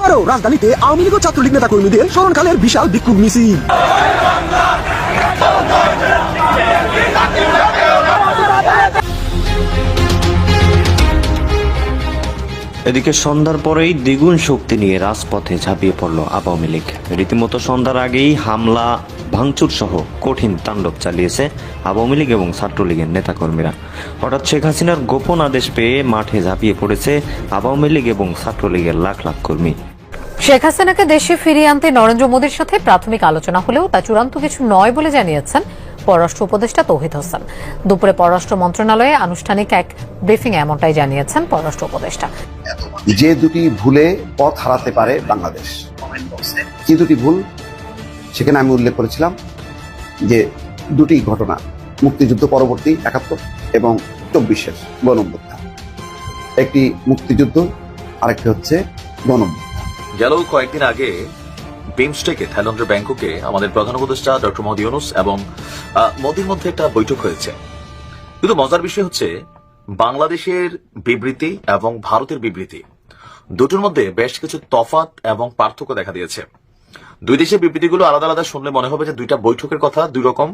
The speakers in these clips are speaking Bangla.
আরও রাজধানীতে আওয়ামী লীগ ও ছাত্রলীগ নেতা কর্মীদের স্মরণকালের বিশাল বিক্ষোভ মিছিল। এদিকে সন্ধ্যার পরেই দ্বিগুণ শক্তি নিয়ে রাজপথে ঝাঁপিয়ে পড়ল আওয়ামী লীগ। রীতিমতো সন্ধ্যার আগেই হামলা ভাঙচুর সহ কঠিন তাণ্ডব চালিয়েছে আওয়ামী লীগ এবং ছাত্রলীগের নেতাকর্মীরা। হঠাৎ শেখ হাসিনার গোপন আদেশ পেয়ে মাঠে ঝাঁপিয়ে পড়েছে আওয়ামী লীগ এবং ছাত্রলীগের লাখ লাখ কর্মী। শেখ হাসিনাকে দেশে ফিরিয়ে আনতে নরেন্দ্র মোদীর সাথে প্রাথমিক আলোচনা হলেও তা চূড়ান্ত কিছু নয় বলে জানিয়েছেন পররাষ্ট্র উপদেষ্টা তৌহিদ হোসেন। দুপুরে পররাষ্ট্র মন্ত্রণালয়ে আনুষ্ঠানিক এক ব্রিফিং এমনটাই জানিয়েছেন পররাষ্ট্র উপদেষ্টা। যে দুটি ভুলে পথ হারাতে পারে বাংলাদেশ, কি দুটি ভুল সেখানে আমি উল্লেখ করেছিলাম যে দুটি ঘটনা, মুক্তিযুদ্ধ পরবর্তী ৭১ এবং ২৪-এর গণঅভ্যুত্থান। একটি মুক্তিযুদ্ধ, আরেকটি হচ্ছে গণঅভ্যুত্থান। গেল কয়েকদিন আগে বিমস্টেকে থাইল্যান্ডের ব্যাংককে আমাদের প্রধান উপদেষ্টা ডক্টর মোহাম্মদ ইউনূস এবং মোদির মধ্যে একটা বৈঠক হয়েছে। কিন্তু মজার বিষয় হচ্ছে বাংলাদেশের বিবৃতি এবং ভারতের বিবৃতি দুটোর মধ্যে বেশ কিছু তফাৎ এবং পার্থক্য দেখা দিয়েছে। দুই দেশের বিবৃতিগুলো আলাদা আলাদা শুনলে মনে হবে যে দুইটা বৈঠকের কথা দুই রকম,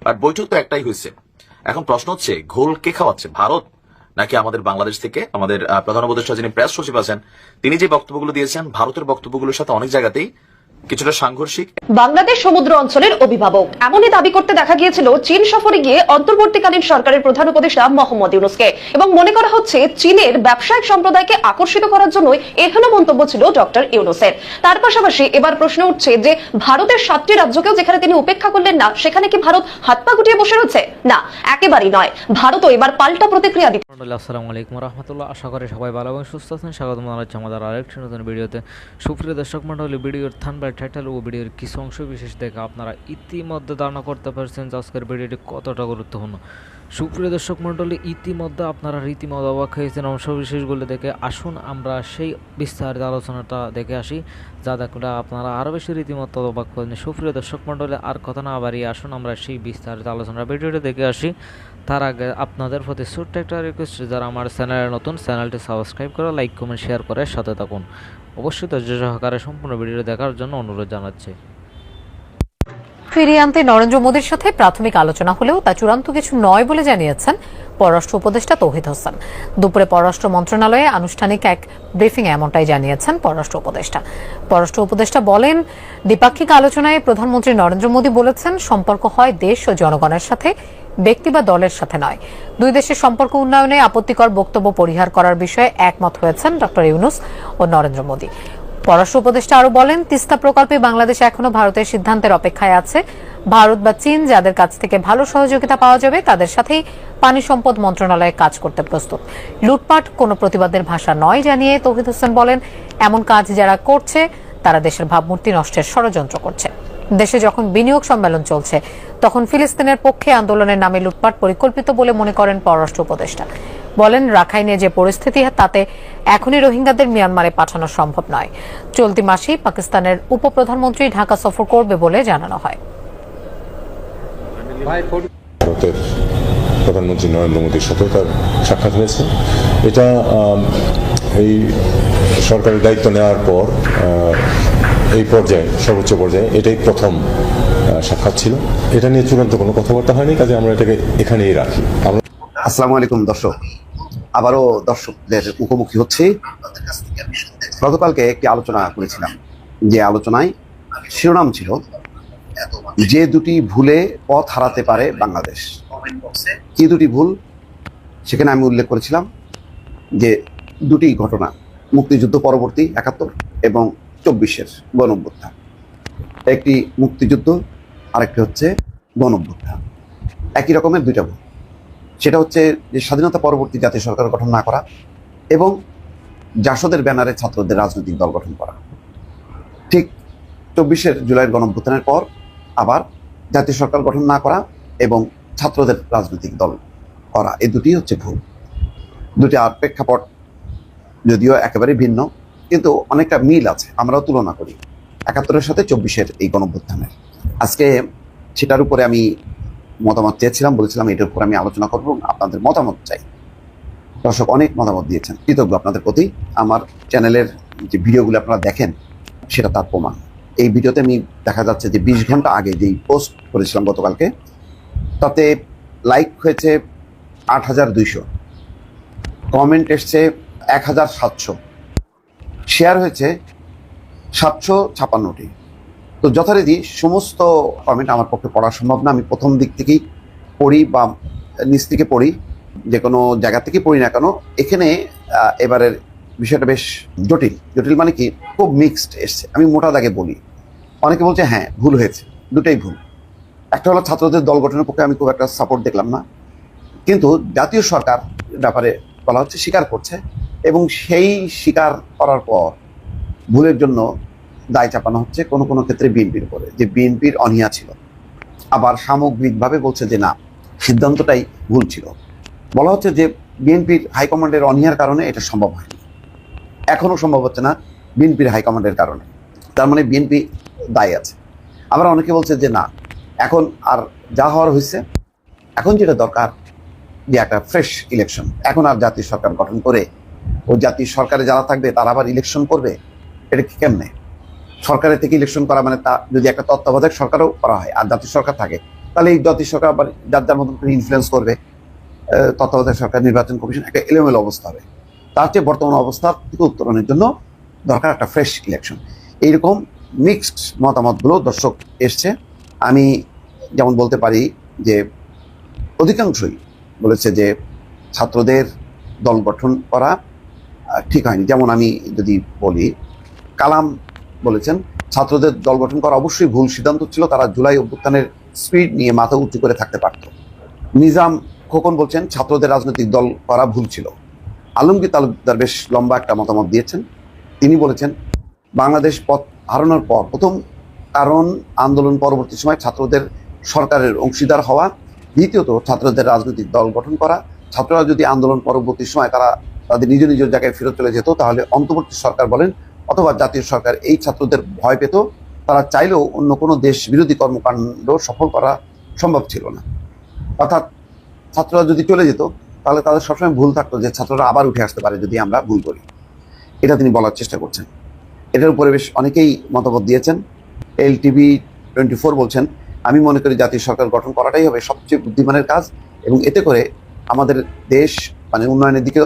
আর বৈঠক তো একটাই হয়েছে। এখন প্রশ্ন হচ্ছে ঘোল কে খাওয়াচ্ছে, ভারত নাকি আমাদের বাংলাদেশ থেকে? আমাদের প্রধান উপদেষ্টা যিনি প্রেস সচিব আছেন তিনি যে বক্তব্যগুলো দিয়েছেন ভারতের বক্তব্যগুলোর সাথে অনেক জায়গাতেই কিছুটা সাংঘর্ষিক। বাংলাদেশ সমুদ্র অঞ্চলের অভিভাবক এমনই দাবি করতে দেখা গিয়েছিল চীন সফরে গিয়ে অন্তর্বর্তীকালীন সরকারের প্রধান উপদেষ্টা মোহাম্মদ ইউনূসকে, এবং মনে করা হচ্ছে চীনের ব্যবসায়িক সম্প্রদায়কে আকর্ষিত করার জন্যই এহেন মন্তব্য ছিল ডক্টর ইউনূসের। তার পাশাপাশি এবার প্রশ্ন উঠছে যে ভারতের 7টি রাজ্যকেও যেখানে তিনি উপেক্ষা করলেন না, সেখানে কি ভারত হাত পা গুটিয়ে বসে রয়েছে? না, একেবারেই নয়। ভারতও এবার পাল্টা প্রতিক্রিয়া দিচ্ছে। আসসালামু আলাইকুম রহমতুল্লাহ, আশা করি সবাই ভালো এবং সুস্থ আছেন। স্বাগতম জানাচ্ছি আমাদের আরেকটি নতুন ভিডিওতে। সুপ্রিয় দর্শক মণ্ডলী, ভিডিওর থাম্বনেল, টাইটেল ও ভিডিওর কিছু অংশ বিশেষ দেখে আপনারা ইতিমধ্যে ধারণা করতে পারছেন যে আজকের ভিডিওটি কতটা গুরুত্বপূর্ণ। সুপ্রিয় দর্শক মণ্ডলী, ইতিমধ্যে আপনারা রীতিমতো অবাক হয়েছেন অংশ বিশেষগুলো দেখে। আসুন আমরা সেই বিস্তারিত আলোচনাটা দেখে আসি, যা দেখলে আপনারা আরও বেশি রীতিমতো অবাক করেন। সুপ্রিয় দর্শক মণ্ডলী, আর কথা না বাড়িয়ে আসুন আমরা সেই বিস্তারিত আলোচনা ভিডিওটি দেখে আসি। তার আগে আপনাদের প্রতি ছোট্ট একটা রিকোয়েস্ট, যারা আমার চ্যানেলে নতুন, চ্যানেলটি সাবস্ক্রাইব করে লাইক কমেন্ট শেয়ার করে সাথে থাকুন। অবশ্যই ধৈর্য সহকারে সম্পূর্ণ ভিডিও দেখার জন্য অনুরোধ জানাচ্ছি। ফিরিয়ে আনতে নরেন্দ্র মোদীর সাথে প্রাথমিক আলোচনা হলেও তা চূড়ান্ত কিছু নয় বলে জানিয়েছেন পররাষ্ট্র উপদেষ্টা তৌহিদ হোসেন। দুপুরে পররাষ্ট্র মন্ত্রণালয়ে আনুষ্ঠানিক এক ব্রিফিং এমনটাই জানিয়েছেন পররাষ্ট্র উপদেষ্টা। পররাষ্ট্র উপদেষ্টা বলেন, দ্বিপাক্ষিক আলোচনায় প্রধানমন্ত্রী নরেন্দ্র মোদী বলেছেন সম্পর্ক হয় দেশ ও জনগণের সাথে, ব্যক্তি বা দলের সাথে নয়। দুই দেশের সম্পর্ক উন্নয়নে আপত্তিকর বক্তব্য পরিহার করার বিষয়ে একমত হয়েছেন ডক্টর ইউনূস ও নরেন্দ্র মোদী। পররাষ্ট্র উপদেষ্টা আরও বলেন, তিস্তা প্রকল্পে বাংলাদেশ এখনো ভারতের সিদ্ধান্তের অপেক্ষায় আছে। ভারত বা চীন যাদের কাছ থেকে ভালো সহযোগিতা পাওয়া যাবে তাদের সাথেই পানি সম্পদ মন্ত্রণালয়ে কাজ করতে প্রস্তুত। লুটপাট কোনো প্রতিবাদের ভাষা নয় জানিয়ে তৌহিদ হোসেন বলেন, এমন কাজ যারা করছে তারা দেশের ভাবমূর্তি নষ্টের ষড়যন্ত্র করছে। দেশে যখন বিনিয়োগ সম্মেলন চলছে তখন ফিলিস্তিনের পক্ষে আন্দোলনের নামে লুটপাট পরিকল্পিত বলে মনে করেন পররাষ্ট্র উপদেষ্টা। বলেন, রাখাইনে যে পরিস্থিতি তাতে এখনই রোহিঙ্গাদের মিয়ানমারে পাঠানো সম্ভব নয়। চলতি মাসেই পাকিস্তানের উপপ্রধানমন্ত্রী ঢাকা সফর করবে বলে জানানো হয়। ভারতের প্রধানমন্ত্রী নরেন্দ্র মোদীর সাথে তার সাক্ষাৎ হয়েছে। এটা এই সরকারের দায়িত্ব নেওয়ার পর এই পর্যায়ে, সর্বোচ্চ পর্যায়ে এটাই প্রথম সাক্ষাৎ ছিল। এটা নিয়ে চূড়ান্ত কোনো কথাবার্তা হয়নি, কাজে আমরা এটাকে এখানেই রাখি। আসসালামু আলাইকুম দর্শক, আবারও দর্শকদের মুখোমুখি হচ্ছে। গতকালকে একটি আলোচনা করেছিলাম, যে আলোচনায় শিরোনাম ছিল যে দুটি ভুলে পথ হারাতে পারে বাংলাদেশ। কি দুটি ভুল সেখানে আমি উল্লেখ করেছিলাম যে দুটি ঘটনা, মুক্তিযুদ্ধ পরবর্তী ৭১ এবং ২৪-এর গণঅভ্যুত্থান। একটি মুক্তিযুদ্ধ, আরেকটি হচ্ছে গণঅভ্যুত্থান। একই রকমের দুইটা ভুল। সেটা হচ্ছে যে স্বাধীনতা পরবর্তী জাতীয় সরকার গঠন না করা এবং জাসদের ব্যানারে ছাত্রদের রাজনৈতিক দল গঠন করা। ঠিক ২৪-এর জুলাইয়ের গণঅভ্যুত্থানের পর আবার জাতীয় সরকার গঠন না করা এবং ছাত্রদের রাজনৈতিক দল করা, এই দুটি হচ্ছে ভুল। দুটি প্রেক্ষাপট যদিও একেবারে ভিন্ন, কিন্তু অনেকটা মিল আছে, আমরাও তুলনা করি ৭১-এর সাথে ২৪-এর এই গণঅভ্যুত্থানের। আজকে সেটার উপরে আমি মতামত চেয়েছিলাম, বলেছিলাম এটার উপর আমি আলোচনা করব, আপনাদের মতামত চাই। দর্শক অনেক মতামত দিয়েছেন, কৃতজ্ঞ আপনাদের প্রতি। আমার চ্যানেলের যে ভিডিওগুলো আপনারা দেখেন সেটা তার প্রমাণ। এই ভিডিওতে আমি দেখা যাচ্ছে যে 20 ঘন্টা আগে যেই পোস্ট করেছিলাম গতকালকে, তাতে লাইক হয়েছে 8,200, কমেন্ট এসছে 1,700, শেয়ার হয়েছে 756টি। তো যথারীতি সমস্ত কমেন্ট আমার পক্ষে পড়া সম্ভব না। আমি প্রথম দিক থেকেই পড়ি বা নিচ থেকে পড়ি, যে কোনো জায়গা থেকে পড়ি না কেন। এখানে এবারের বিষয়টা বেশ জটিল। জটিল মানে কি, খুব মিক্সড এসছে। আমি মোটা দাগে বলি, অনেকে বলছে হ্যাঁ ভুল হয়েছে, দুটাই ভুল। একটা হলো ছাত্রদের দল গঠনের পক্ষে আমি খুব একটা সাপোর্ট দেখলাম না, কিন্তু জাতীয় সরকার ব্যাপারে বলা হচ্ছে স্বীকার করছে, এবং সেই স্বীকার করার পর ভুলের জন্য দায় চাপানো হচ্ছে কোনো কোনো ক্ষেত্রে বিএনপির উপরে, যে বিএনপির অনীহা ছিল। আবার সামগ্রিকভাবে বলছে যে না, সিদ্ধান্তটাই ভুল ছিল। বলা হচ্ছে যে বিএনপির হাইকমান্ডের অনীহার কারণে এটা সম্ভব হয়নি, এখনো সম্ভব হচ্ছে না বিএনপির হাইকমান্ডের কারণে, তার মানে বিএনপি দায়ী আছে। আবার অনেকে বলছে যে না, এখন আর যা হওয়ার হয়েছে, এখন যেটা দরকার যে একটা ফ্রেশ ইলেকশন। এখন আর জাতীয় সরকার গঠন করে ও জাতীয় সরকারে যারা থাকবে তারা আবার ইলেকশন করবে, এটা কি কেমনে? সরকারের থেকে ইলেকশন করা মানে তা যদি একটা তত্ত্বাবধায়ক সরকারও করা হয় আর জাতীয় সরকার থাকে, তাহলে এই জাতীয় সরকার আবার যার যার মতন করে ইনফ্লুয়েন্স করবে, তত্ত্বাবধায়ক সরকার, নির্বাচন কমিশন, একটা এলোমেলো অবস্থা হবে। তার চেয়ে বর্তমান অবস্থা থেকে উত্তরণের জন্য দরকার একটা ফ্রেশ ইলেকশন। এইরকম মিক্সড মতামতগুলো দর্শক এসছে। আমি যেমন বলতে পারি যে অধিকাংশই বলেছে যে ছাত্রদের দল গঠন করা ঠিক হয়নি। যেমন আমি যদি বলি, কালাম বলেছেন ছাত্রদের দল গঠন করা অবশ্যই ভুল সিদ্ধান্ত ছিল, তারা জুলাই অভ্যুত্থানের স্পিড নিয়ে মাথা উঁচু করে থাকতে পারত। নিজাম খোকন বলছেন ছাত্রদের রাজনৈতিক দল করা ভুল ছিল। আলমগীর তালুকদার বেশ লম্বা একটা মতামত দিয়েছেন। তিনি বলেছেন বাংলাদেশ পথ হারানোর পর প্রথম কারণ আন্দোলন পরবর্তী সময় ছাত্রদের সরকারের অংশীদার হওয়া, দ্বিতীয়ত ছাত্রদের রাজনৈতিক দল গঠন করা। ছাত্ররা যদি আন্দোলন পরবর্তী সময় তারা তাদের নিজ নিজ জায়গায় ফেরত চলে যেত, তাহলে অন্তর্বর্তী সরকার বলেন অথবা জাতীয় সরকার এই ছাত্রদের ভয় পেত, তারা চাইলেও অন্য কোনো দেশ বিরোধী কর্মকাণ্ড সফল করা সম্ভব ছিল না। অর্থাৎ ছাত্ররা যদি চলে যেত তাহলে তাদের সবসময় ভুল থাকতো যে ছাত্ররা আবার উঠে আসতে পারে যদি আমরা ভুল করি। এটা তিনি বলার চেষ্টা করছেন। এটার উপরে বেশ অনেকেই মতামত দিয়েছেন। LTV24 বলছেন আমি মনে করি জাতীয় সরকার গঠন করাটাই হবে সবচেয়ে বুদ্ধিমানের কাজ, এবং এতে করে আমাদের দেশ উন্নয়নের দিকে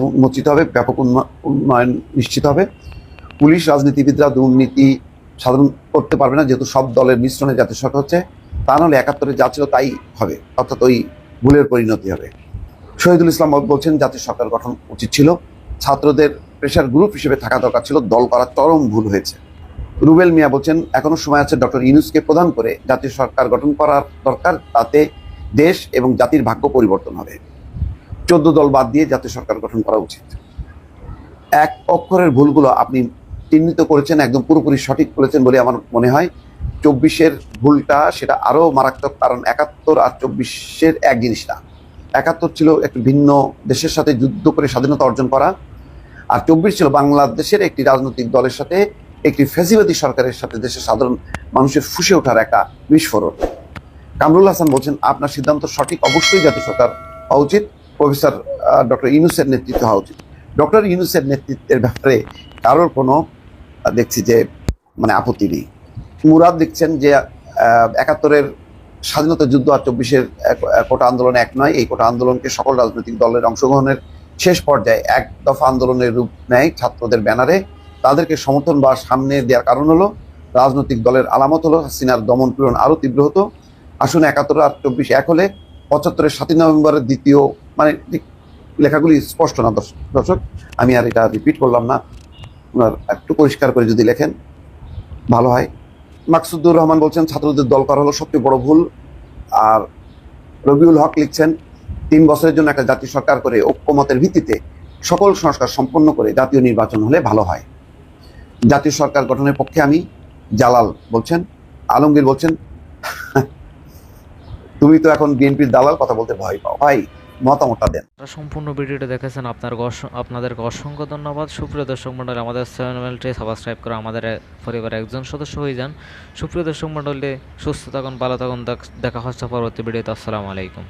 উন্মোচিত হবে, ব্যাপক উন্নয়ন নিশ্চিত হবে। পুলিশ রাজনীতিবিদরা দুর্নীতি সাধন করতে পারবে না, যেহেতু সব দলের মিশ্রণে জাতীয় সরকার হচ্ছে। তা নাহলে 71-এ যা ছিল তাই হবে, অর্থাৎ ওই ভুলের পরিণতি হবে। শহীদুল ইসলাম বলছেন জাতীয় সরকার গঠন উচিত ছিল, ছাত্রদের প্রেশার গ্রুপ হিসেবে থাকা দরকার ছিল, দল করা চরম ভুল হয়েছে। রুবেল মিয়া বলছেন এখনো সময় আছে ডক্টর ইউনূসকে প্রধান করে জাতীয় সরকার গঠন করার দরকার, তাতে দেশ এবং জাতির ভাগ্য পরিবর্তন হবে। 14 দল বাদ দিয়ে জাতীয় সরকার গঠন করা উচিত। এক অক্ষরের ভুলগুলো আপনি চিহ্নিত করেছেন, একদম পুরোপুরি সঠিক বলেছেন বলে আমার মনে হয়। 24-এর ভুলটা সেটা আরো মারাত্মক, কারণ 71 আর 24-এর এক জিনিস না। 71 ছিল একটি ভিন্ন দেশের সাথে যুদ্ধ করে স্বাধীনতা অর্জন করা, আর 24 ছিল বাংলাদেশের একটি রাজনৈতিক দলের সাথে, একটি ফ্যাসিবাদী সরকারের সাথে দেশের সাধারণ মানুষের ফুঁসে ওঠার একটা বিস্ফোরণ। কামরুল হাসান বলছেন আপনার সিদ্ধান্ত সঠিক, অবশ্যই জাতীয় সরকার হওয়া উচিত, প্রফেসর ডক্টর ইউনূসের নেতৃত্ব হওয়া উচিত। ডক্টর ইউনূসের নেতৃত্বের ব্যাপারে কারোর কোনো দেখছি যে আপত্তি নেই। মুরাদ লিখছেন যে 71-এর স্বাধীনতা যুদ্ধ আর 24-এর কোটা আন্দোলন এক নয়, এই কোটা আন্দোলনকে সকল রাজনৈতিক দলের অংশগ্রহণের শেষ পর্যায়ে এক দফা আন্দোলনের রূপ নেয় ছাত্রদের ব্যানারে। তাদেরকে সমর্থন বা সামনে দেওয়ার কারণ হলো রাজনৈতিক দলের আলামত হলো হাসিনার দমন পীড়ন আরো তীব্র হতো। আসুন 71 আর 24 এক হলে 75-এর 7 নভেম্বরের দ্বিতীয় লেখাগুলি স্পষ্ট না দর্শক, আমি আর এটা রিপিট করলাম না, একটু পরিষ্কার করে যদি লেখেন ভালো হয়। মাকসুদুর রহমান বলছেন ছাত্রদের দল করা হলো সবচেয়ে বড় ভুল। আর রবিউল হক লিখছেন 3 বছরের জন্য একটা জাতীয় সরকার করে ঐক্যমতের ভিত্তিতে সকল সংস্কার সম্পন্ন করে জাতীয় নির্বাচন হলে ভালো হয়। জাতীয় সরকার গঠনের পক্ষে আমি। জালাল বলছেন, আলমগীর বলছেন তুমি তো এখন বিএনপির দালাল, কথা বলতে ভয় পাও। ভাই মতামতটা দেন। সম্পূর্ণ ভিডিওটা দেখেছেন, আপনাদেরকে অসংখ্য ধন্যবাদ। সুপ্রিয় দর্শক মণ্ডলী, আমাদের চ্যানেলটি সাবস্ক্রাইব করে আমাদের পরিবারের একজন সদস্য হয়ে যান। সুপ্রিয় দর্শক মণ্ডলী, সুস্থ থাকুন, ভালো থাকুন, দেখা হচ্ছে পরবর্তী ভিডিওতে। আসসালামু আলাইকুম।